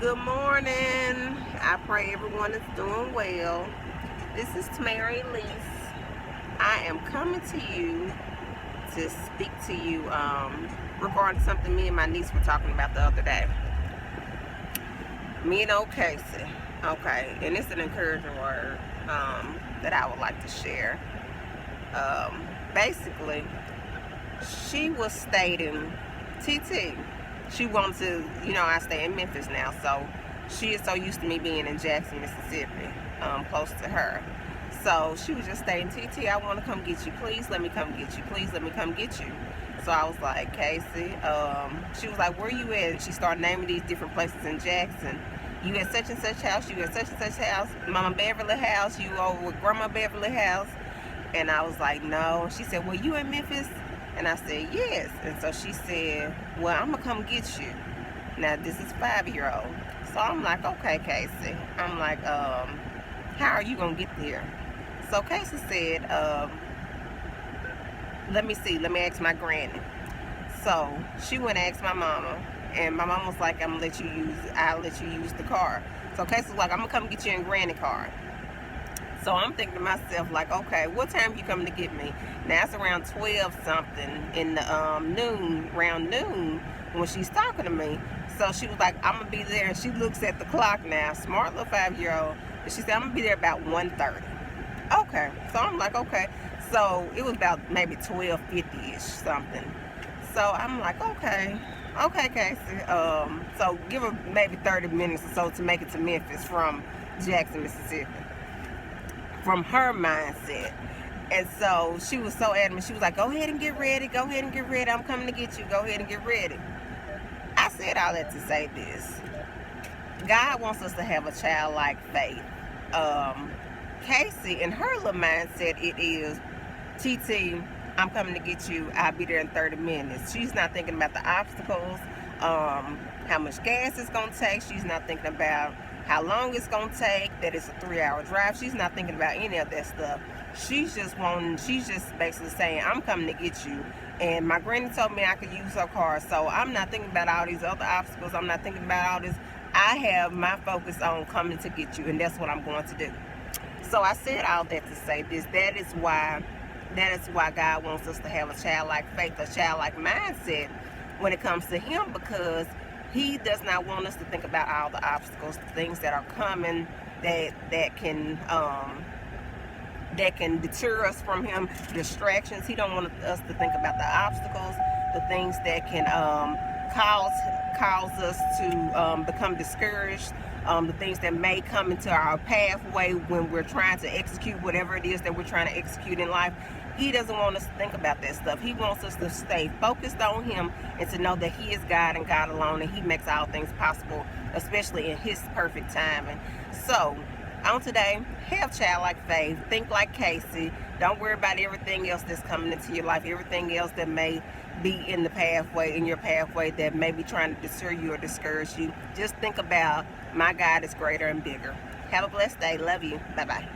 Good morning. I pray everyone is doing well. This is Mary Elise. I am coming to you to speak to you regarding something me and my niece were talking about the other day. Me and old Casey. Okay, and it's an encouraging word that I would like to share. Basically, she was stating, TT, she wants to, I stay in Memphis now, so she is so used to me being in Jackson, Mississippi, close to her. So she was just saying, TT, I want to come get you. Please let me come get you. Please let me come get you. So I was like, Casey, she was like, where you at? She started naming these different places in Jackson. You at such and such house, you at such and such house, Mama Beverly house, you over with Grandma Beverly house. And I was like, no. She said, well, you in Memphis? And I said, yes. And so she said, well, I'm going to come get you. Now, this is 5-year-old. So I'm like, okay, Casey. I'm like, how are you going to get there? So Casey said, let me see. Let me ask my granny. So she went and asked my mama. And my mama was like, I'll let you use the car. So Casey was like, I'm going to come get you in granny car. So I'm thinking to myself, like, okay, what time you coming to get me? Now it's around 12 something in the around noon when she's talking to me. So she was like, I'm gonna be there. And she looks at the clock now, smart little 5-year-old. And she said, I'm gonna be there about 1:30. Okay. So I'm like, okay. So it was about maybe 12:50-ish something. So I'm like, okay, Casey. So give her maybe 30 minutes or so to make it to Memphis from Jackson, Mississippi. From her mindset. And so she was so adamant. She was like, go ahead and get ready. Go ahead and get ready. I'm coming to get you. Go ahead and get ready. I said all that to say this. God wants us to have a childlike faith. Casey, in her little mindset, it is, TT, I'm coming to get you. I'll be there in 30 minutes. She's not thinking about the obstacles, how much gas it's going to take. She's not thinking about how long it's going to take, that it's a 3-hour drive. She's not thinking about any of that stuff. She's just basically saying, I'm coming to get you. And my granny told me I could use her car. So I'm not thinking about all these other obstacles. I'm not thinking about all this. I have my focus on coming to get you, and that's what I'm going to do. So I said all that to say this. That is why God wants us to have a childlike faith, a childlike mindset when it comes to Him, because He does not want us to think about all the obstacles, the things that are coming that can deter us from Him, distractions. He don't want us to think about the obstacles, the things that can cause us to become discouraged, the things that may come into our pathway when we're trying to execute whatever it is that we're trying to execute in life. He doesn't want us to think about that stuff. He wants us to stay focused on Him and to know that He is God and God alone, and He makes all things possible, especially in His perfect timing. So, on today, have childlike faith. Think like Casey. Don't worry about everything else that's coming into your life, everything else that may be in your pathway that may be trying to deter you or discourage you. Just think about, my God is greater and bigger. Have a blessed day. Love you. Bye-bye.